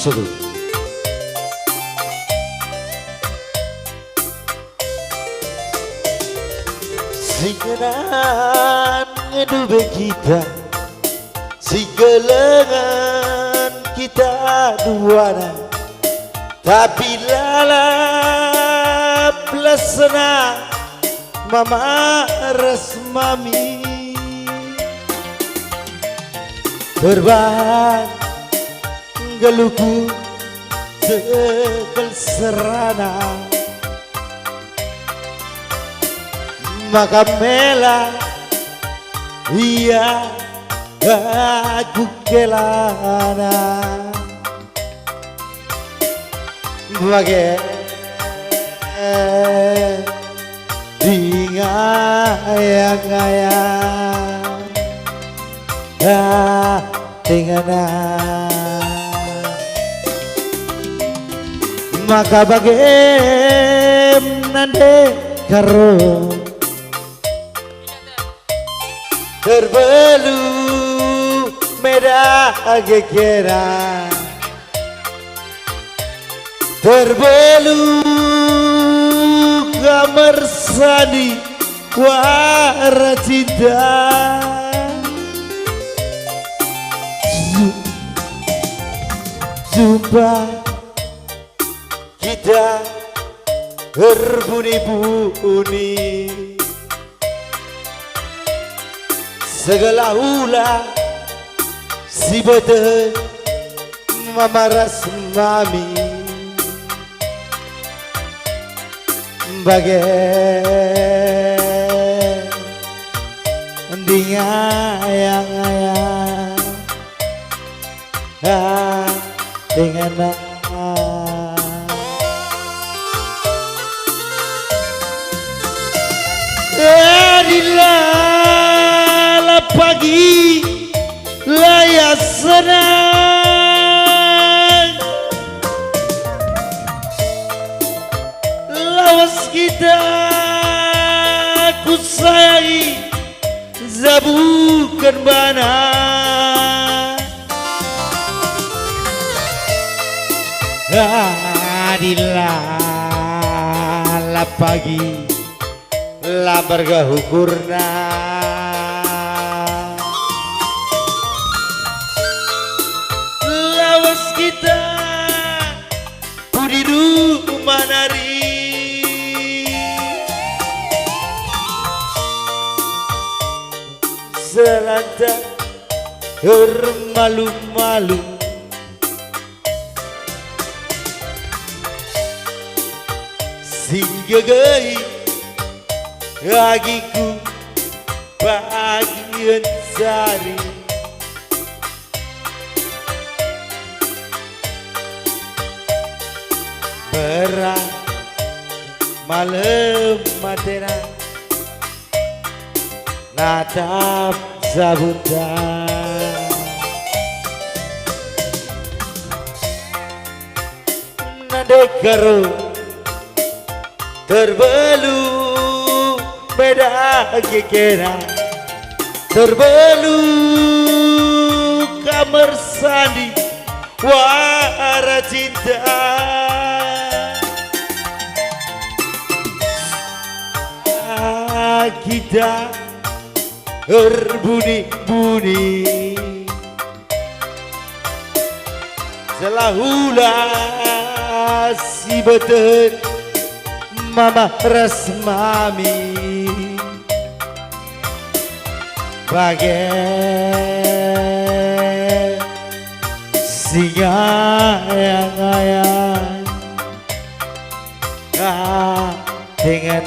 Satu. Singenan ngedube kita, sigelengan kita duana, tapi lalap lesena mama resmami terbang geluku segel serana. Maka mela iya aku kelana bagai dingayang-ayang tingana maka bagai nande karo terbelu merah gegeran terbelu kamar sani wara cinta jumpa kita berbuni-buni segala ulah si bete mamaras mami bagai dingayang-ayang dengan pagi layak senang lawas kita ku sayangi zabukan bana adilah pagi la bergahukurna kita pudidu manari selanta bermalu-malu singgagai agiku bagian sari berat malam matera natap sabutan nadekaro terbelu beda kekera terbelu kamar sandi wara cinta kita berbuni-buni selahulah si beten mama resmami bagai singa yang ayam dengan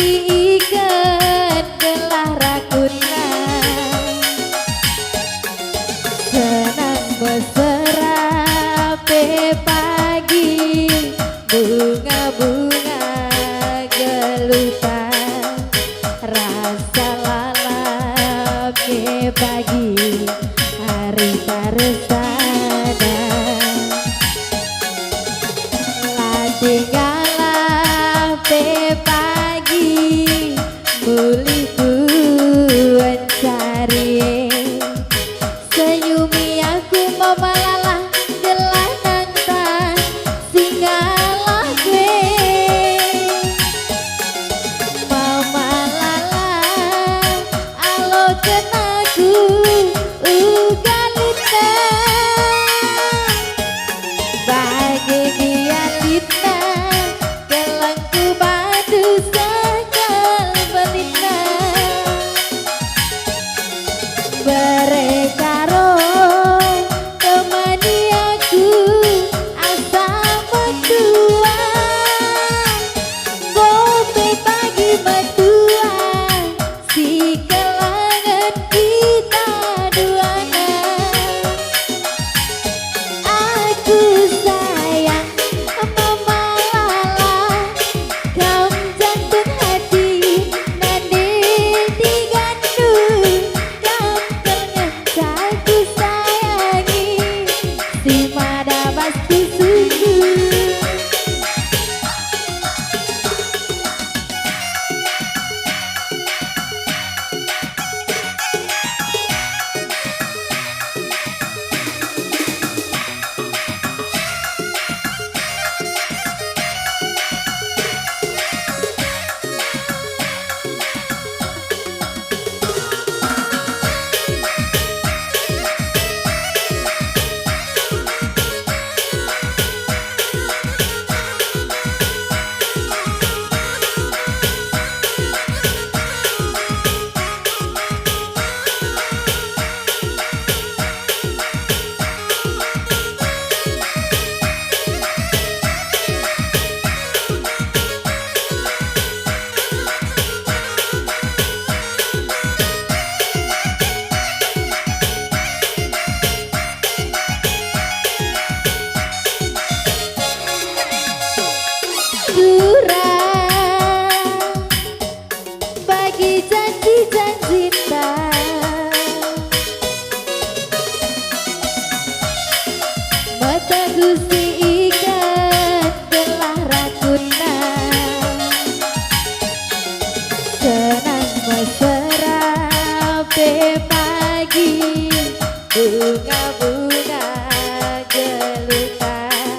gusti ikan gelah rakuna senang mesra pagi bunga-bunga gelutan rasa lalapnya pagi hari paresana tinggalah pagi mulih buat cari senyumi aku mau malalah gelanang tak singalah gue mau malalah alo kenaku ugalita bagi dia lita gelangku badu sakal belina berekaro temani aku asa mentua bobe pagi mentua si kelangan kita duana aku sayang mama lala kam jantung hati nade digandu kam kengecaku sayangi si mada pasti sungguh curang bagi janji-janji mata gusti ikan gelah rakuna senang mesra pagi bunga-bunga gelutan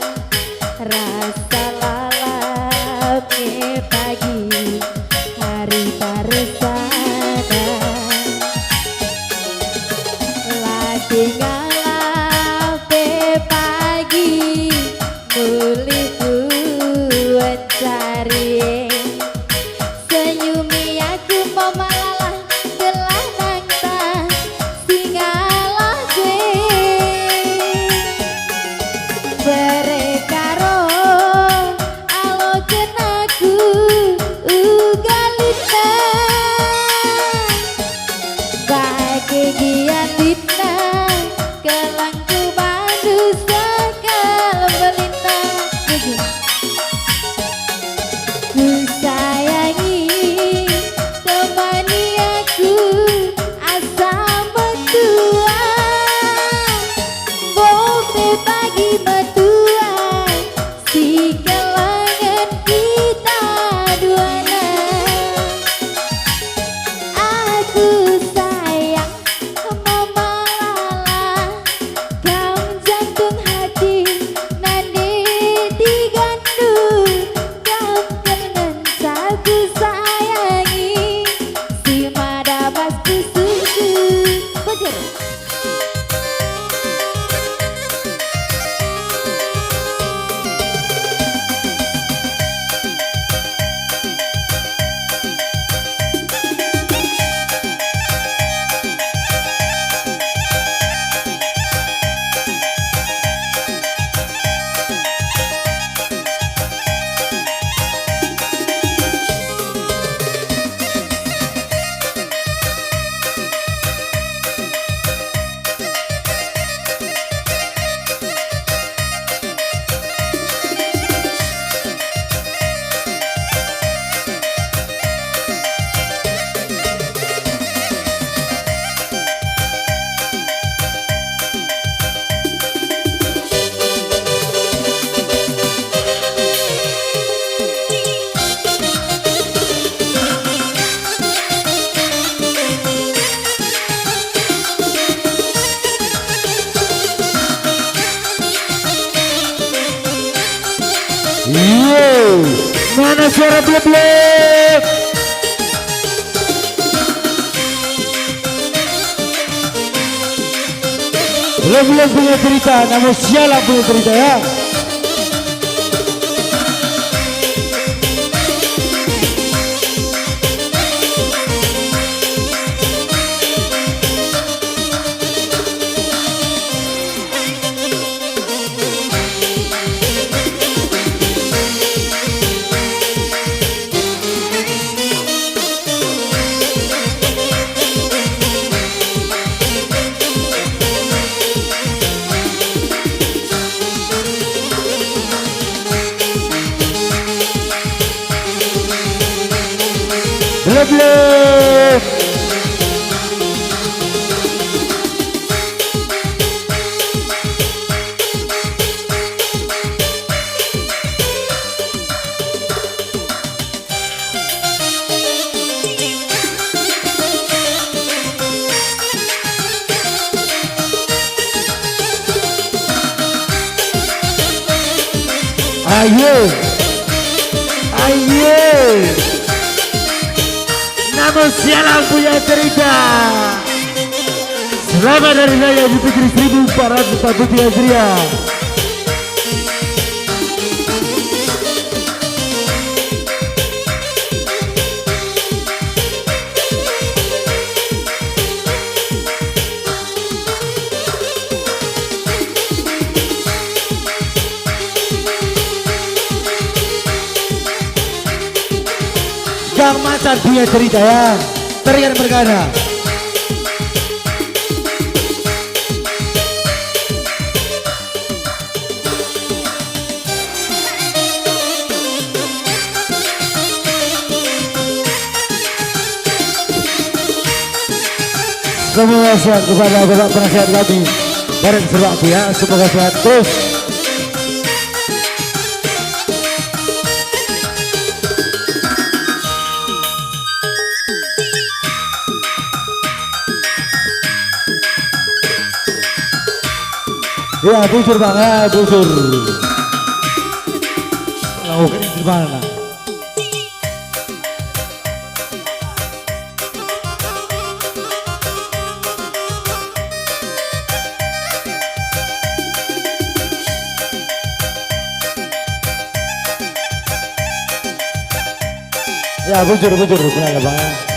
rasa lalapnya pagi hari paresana lah tinggalah pagi mulih buat cari senyumi aku mau malalah gelanang tak singalah gue berekaro alo kenaku ugalita bagi dia lita gelangku badu sakal belita ku sayangi temani aku asa mentua bobe pagi mentua si kelangan kita duana aku sayang mama lala kam jantung hati nade digandu kam kenenca Mana suara blek-blek? Blek-blek punya cerita, namun sialan punya cerita ya. Blek-blek. Ayo, ayo. Namun sialan punya cerita. Selamat dari saya di Fitri 1443 Hijriah. Gang Macan punya cerita ya. Tarian bergana. Semua sehat kepada bapak penasihat kami. Bareng serwaktu ya. Semoga sehat terus. Ya, busur banget, busur. Kalau kan di mana? Ya, busur, benar banget.